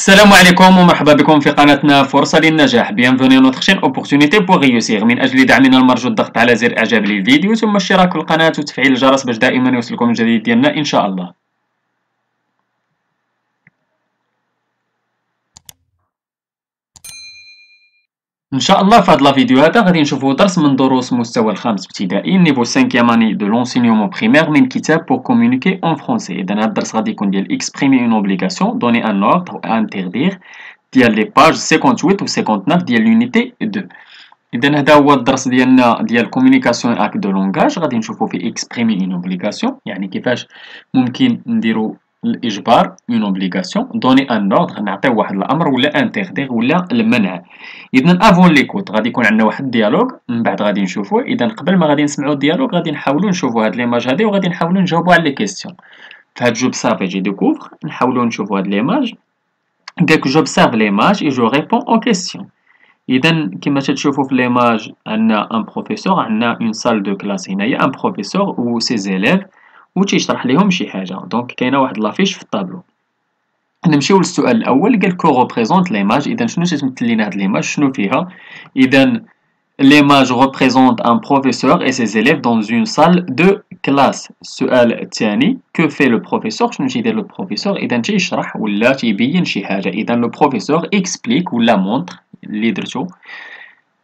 السلام عليكم ومرحبا بكم في قناتنا فرصة للنجاح. Bienvenue à notre chaîne Opportunité pour réussir. من أجل دعمنا المرجو الضغط على زر إعجاب للفيديو ثم اشتراك في القناة وتفعيل الجرس باش دائما يوصلكم الجديد ديالنا إن شاء الله. ان شاء الله في هذا الفيديو هذا غادي نشوفوا درس من دروس مستوى الخامس ابتدائي نيفو 5 اني دو لونسينيومون بريمير من كتاب بور كومونيكي اون فرونسي. اذا هذا الدرس غادي يكون ديال اكسبريمي اون اوبليغاسيون دوني ان اوردر انتردير ديال لي باج 58 و 59 ديال لونيتي 2. اذا هذا هو الدرس ديالنا ديال كومونيكاسيون اك دو لونغاج. غادي نشوفوا في اكسبريمي اون اوبليغاسيون يعني كيفاش ممكن نديروا الاجبار اون اوبليغاسيون دوني ان اوردر نعطيو واحد الامر ولا انتردير ولا المنع. اذا افون ليكوت غادي يكون عندنا واحد الديالوغ من بعد غادي نشوفوه. اذا قبل ما غادي نسمعوا الديالوغ غادي نحاولوا نشوفوا هاد ليماج هادي وغادي نحاولوا نجاوبوا على لي كيسيون. فهاد جوبسيرف جي ديكوفر نحاولوا نشوفوا هاد ليماج. قالك جوبسيرف ليماج اي جو ريبون او كيسيون. اذا كما تشوفوا في ليماج عندنا ان بروفيسور عندنا اون سال دو كلاس هنايا ان بروفيسور و سي زيليف و تيشرح ليهم شي حاجه. دونك كاينه واحد لافيش في الطابلو. نمشيو للسؤال الاول قال كو ريبريزونت ليماج. اذا شنو تتمثل لنا هاد ليماج شنو فيها؟ اذا ليماج ريبريزونت ان بروفيسور اي سي élèves dans une salle de classe. السؤال الثاني كو في لو بروفيسور شنو تيدير لو بروفيسور؟ اذا تيشرح ولا تيبين شي حاجه. اذا لو بروفيسور اكسبليك ولا مونطر اللي درتو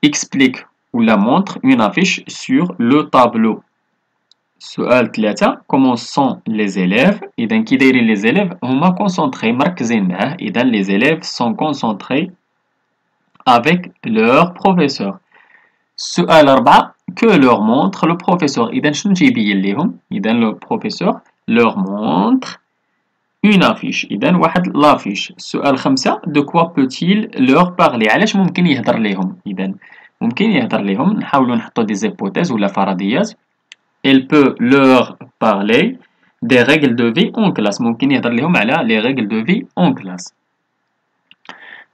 اكسبليك ولا مونطر اون افيش سور لو طابلو. السؤال 3 كومون سون لي زيليف. اذا كي دايرين لي زيليف هما كونسونطري مركزين معاه. اذا لي زيليف سون كونسونطري افيك لور بروفيسور. السؤال 4 كو لور مونطر لو بروفيسور. اذا شنو تيبين ليهم؟ اذا لو بروفيسور لور مونطر اون افيش. اذا واحد لافيش. السؤال 5 دو كوا بوتيل لور بارلي. علاش ممكن يهضر ليهم؟ اذا ممكن يهضر ليهم نحاولوا نحطوا دي زيبوتيز ولا فرضيات. Elle peut leur parler des règles de vie en classe. ممكن يهضر لهم على les règles de vie en classe.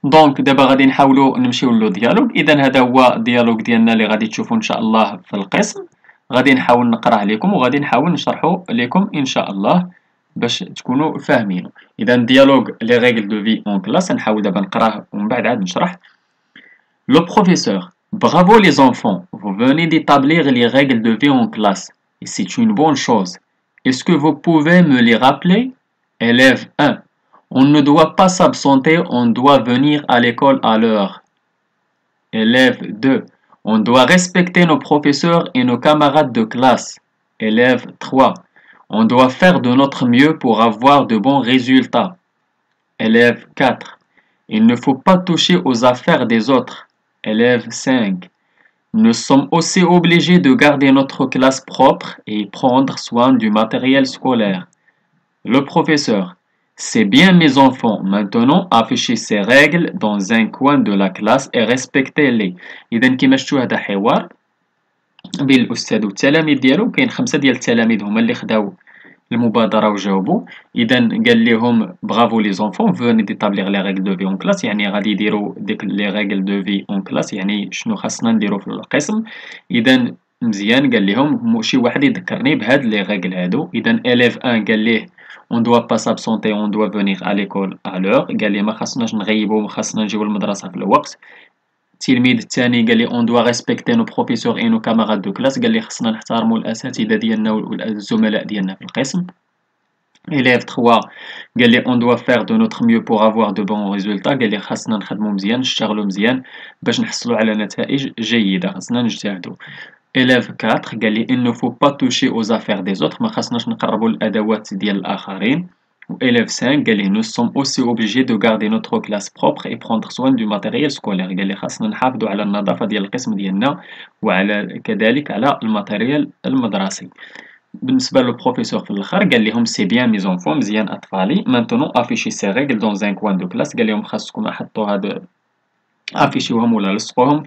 دونك دابا غادي نحاولوا نمشيو لو ديالوغ. اذا هذا هو الديالوغ ديالنا اللي غادي تشوفوا ان شاء الله في القسم. غادي نحاول نقراه لكم وغادي نحاول نشرحه لكم ان شاء الله باش تكونوا فاهمينه. اذا ديالوغ les règles de vie en classe نحاول دابا نقراه ومن بعد عاد نشرح. Le professeur: bravo les enfants, vous venez d'établir les règles de vie en classe. Et c'est une bonne chose. Est-ce que vous pouvez me les rappeler? Élève 1. On ne doit pas s'absenter, on doit venir à l'école à l'heure. Élève 2. On doit respecter nos professeurs et nos camarades de classe. Élève 3. On doit faire de notre mieux pour avoir de bons résultats. Élève 4. Il ne faut pas toucher aux affaires des autres. Élève 5. Nous sommes aussi obligés de garder notre classe propre et prendre soin du matériel scolaire. Le professeur: c'est bien mes enfants, maintenant affichez ces règles dans un coin de la classe et respectez-les. إذا كما شفتوا هذا حوار بين الأستاذ والتلاميذ ديالو. كاين 5 ديال التلاميذ هما اللي خداو المبادرة وجاوبوا. إذا قال لهم برافو لي زونفون فوني ديتابليغ لي ريغل دو في اون كلاس يعني غادي يديروا ديك لي ريغل دو في اون كلاس يعني شنو خاصنا نديرو في القسم. إذا مزيان قال لهم شي واحد يذكرني بهاد لي ريغل هادو. إذا إليف 1 قال ليه اون دوا با سابسونتي اون دوا فونيغ ا ليكول ا لور. قال ليه ما خاصناش نغيبوا ما خاصنا نجيو للمدرسة في الوقت. التلميذ الثاني قال لي اون دوا ريسبكتي نو بروفيسور اي نو كاماراد دو كلاس. قال لي خصنا نحترموا الاساتذه ديالنا والزملاء ديالنا في القسم. élève 3 قال لي on doit faire de notre mieux pour avoir de bons résultats. قال لي خاصنا نخدموا مزيان نشتغلوا مزيان باش نحصلوا على نتائج جيده خاصنا نجتهدوا. élève 4 قال لي il ne faut pas toucher aux affaires des autres. ما خاصناش نقربوا الادوات ديال الاخرين. élève 5 قال لي nous sommes aussi obligés de garder notre classe propre et prendre soin du matériel scolaire. قال لي خاصنا نحافظوا على النظافه ديال القسم ديالنا وعلى كذلك على الماتيريال المدرسي. بالنسبه للبروفيسور في الاخر قال لهم سي بيان مي زونفون مزيان اطفالي مانتونو افيشي سي ريغل دون ان كوان دو كلاس. قال لهم خاصكم حطوا هاد افيشيوهم ولا لصقوهم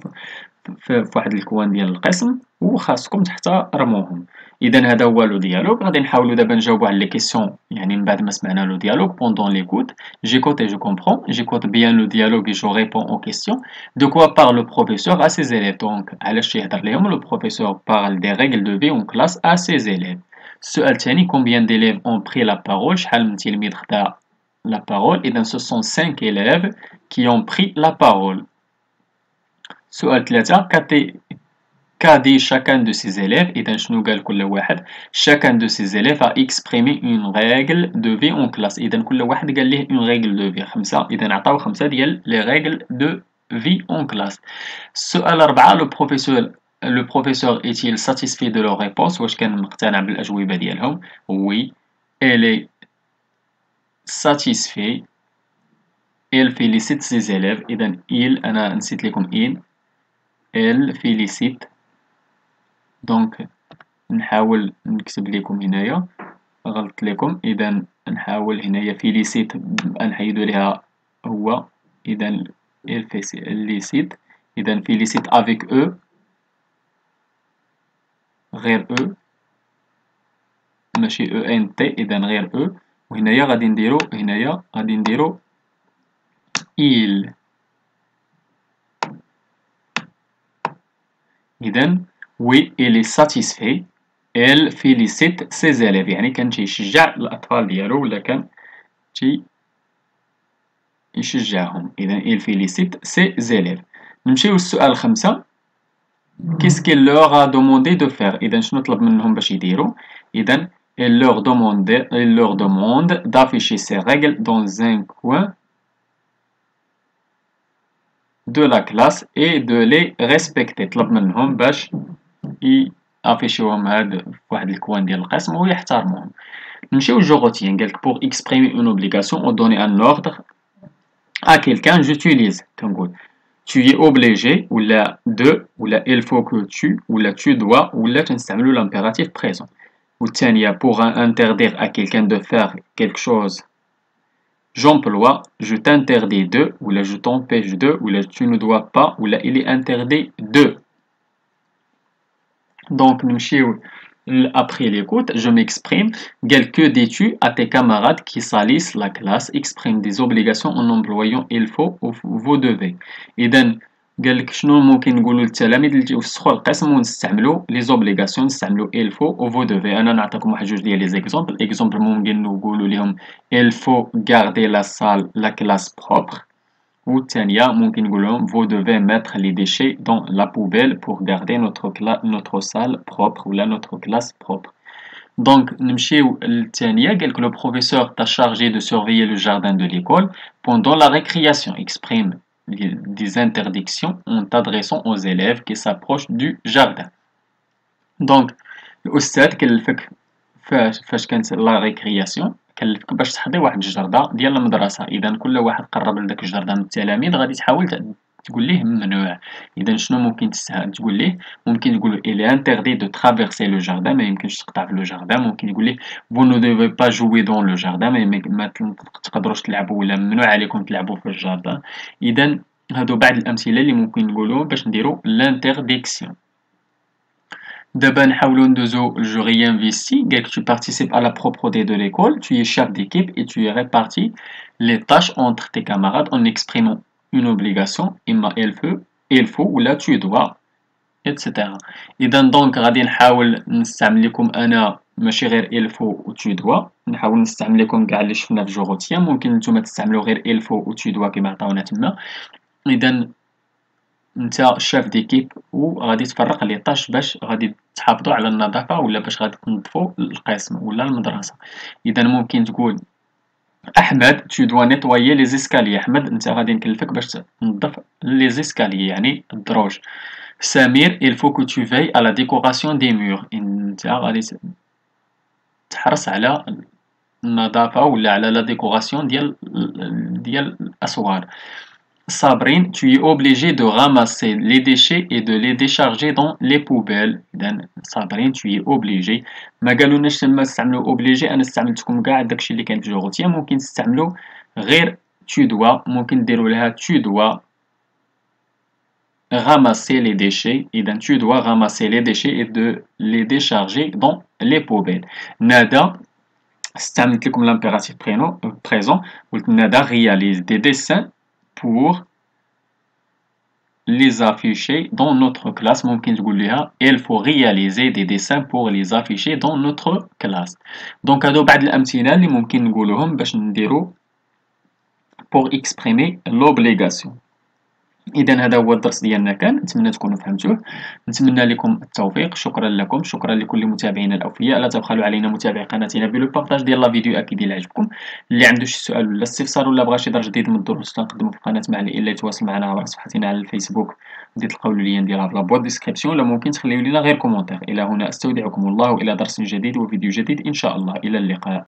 في واحد الكوان ديال القسم وخاصكم تحترموهم. اذا هذا هو لو ديالوغ. غادي نحاولوا دابا نجاوبوا على لي كيسيون يعني من بعد ما سمعنا لو ديالوغ. بوندون ليكوت j'écoute et je comprends, j'écoute bien le dialogue et je réponds aux questions. De quoi parle le professeur à ses élèves? Donc علاش يهضر لهم؟ le professeur parle des règles de vie en classe à ses élèves. السؤال الثاني combien d'élèves ont pris la parole؟ شحال من تلميذ خدا la parole. Et ce sont 5 élèves qui ont pris la parole. سؤال 3 qu'a dit chacun de ces élèves. إذا شنو قال كل واحد. Chacun de ces élèves a exprimé une règle de vie en classe. إذا كل واحد قال ليه une règle de vie. 5. إذا عطاو 5 ديال les règles de vie en classe. السؤال 4 le professeur est-il satisfait de leur réponse؟ واش كان مقتنع بالأجوبة ديالهم؟ Oui, elle est satisfait. Elle félicite ses élèves. إذا il أنا نسيت لكم elle félicite. دونك نحاول نكتب لكم هنايا غلط لكم. إذا نحاول هنايا félicite نحيدو ليها هو. إذا elle félicite. إذا félicite avec eux غير eux ماشي ENT. إذا غير eux. وهنايا غادي نديرو il. إذا oui, elle est satisfaite. Elle félicite ses élèves. يعني كان تيشجع الأطفال ديالو ولا كان يشجعهم. إذا il félicite ses élèves. نمشيو للسؤال 5. Qu'est-ce qu'elle leur a demandé de faire؟ إذا شنو طلب منهم باش يديروا؟ إذا elle leur demande d'afficher ses règles dans un coin de la classe et de les respecter. طلب منهم باش يافيشيوهم هاد فواحد الكوان ديال القسم ويحترموهم. نمشيو للجوغوتيان. قالك pour exprimer une obligation ou donner un ordre à quelqu'un j'utilise. كنقول tu es obligé ولا de ولا il faut que tu ولا tu dois ولا تنستعملو l'impératif présent. والثانية pour interdire à quelqu'un de faire quelque chose j'emploie je t'interdis de ولا je t'empêche de ولا tu ne dois pas ولا il est interdit de. Donc نمشيو après l'écoute. Je m'exprime. Que dis-tu à tes camarades qui salissent la classe? Exprime des obligations en employant il faut ou vous devez. إذا قالك شنو ممكن نقولوا للتلاميذ اللي يوسخوا القسم ونستعملوا لي زوبليغاسيون نستعملوا il faut ou vous devez. انا نعطيكم واحد جوج ديال لي زيكزامبل. اكزامبل ممكن نقولوا لهم il faut garder la classe propre. والثانية ممكن نقول لهم vous devez mettre les déchets dans la poubelle pour garder notre salle propre ou notre classe propre. Donc نمشيو للثانية. قالك le professeur t'a chargé de surveiller le jardin de l'école pendant la récréation. Exprime des interdictions en t'adressant aux élèves qui s'approchent du jardin. Donc الأستاذ كلفك فاش كانت لا ريكرياسيون كلفك باش تحضي واحد الجردة ديال المدرسة. إذا كل واحد قرب لداك الجردة من التلاميذ غادي تحاول تقول ليه ممنوع. إذا شنو ممكن تقول ليه؟ ممكن تقول il est interdit de traverser le jardin. ما يمكنش تقطع في لو جاردان. ممكن يقول ليه vous ne devez pas jouer dans le jardin. ما تقدروش تلعبوا ولا ممنوع عليكم تلعبوا في الجاردان. إذا هادو بعض الأمثلة اللي ممكن نقولوهم باش نديرو l'interdiction. D'abord, je réinvestis. Tu participes à la propreté de l'école, tu es chef d'équipe et tu répartis les tâches entre tes camarades en exprimant une obligation. Il faut ou là tu dois, etc. إذا دونك غادي نحاول نستعمل لكم أنا ماشي غير il faut و tu dois. نحاول نستعمل لكم كاع اللي شفنا في جوغوتيان. ممكن نتوما تستعملوا غير il faut و tu dois كما عطاونا تما. إذا انت شاف ديكيب وغادي تفرق لي طاش باش غادي تحافظوا على النظافه ولا باش غادي تنظفوا القسم ولا المدرسه. اذا ممكن تقول احمد tu dois nettoyer les escaliers. احمد انت غادي نكلفك باش تنظف لي زيسكاليي يعني الدروج. سمير il faut que tu veilles à la décoration des murs. انت غادي تحرص على النظافه ولا على لا ديكوراسيون ديال الاسوار. Sabrine, tu es obligé de ramasser les déchets et de les décharger dans les poubelles. Sabrine, tu es obligé. ما قالولناش تما نستعملو obligé. انا استعملتكم كاع داكشي اللي كان في جوغوتيان. ممكن تستعملو غير tu dois. ممكن ديروا لها tu dois ramasser les déchets. إذا tu dois ramasser les déchets et de les décharger dans les poubelles. Nada, استعملت لكم l'impératif présent. قلت Nada réalise des dessins pour les afficher dans notre classe. ممكن تقول لها il faut réaliser des dessins pour les afficher dans notre classe. Donc هادو بعض الأمثلة اللي ممكن نقولوهم باش نديرو pour exprimer l'obligation. إذا هذا هو الدرس ديالنا كان، نتمنى تكونوا فهمتوه، نتمنى لكم التوفيق. شكرا لكم، شكرا لكل متابعينا الأوفياء. لا تبخلوا علينا متابعي قناتنا بلو بارطاج ديال لا فيديو أكيد إلا عجبكم. اللي عنده شي سؤال ولا استفسار ولا بغى شي درس جديد من الدروس تنقدمو في القناة معنا، إلا يتواصل معنا عبر صفحتنا على الفيسبوك، ندير تلقاو اللين ديالها في لابواط ديسكريبسيون، ولا ممكن تخليو لينا غير كومونتير. إلى هنا أستودعكم الله، وإلى درس جديد وفيديو جديد إن شاء الله، إلى اللقاء.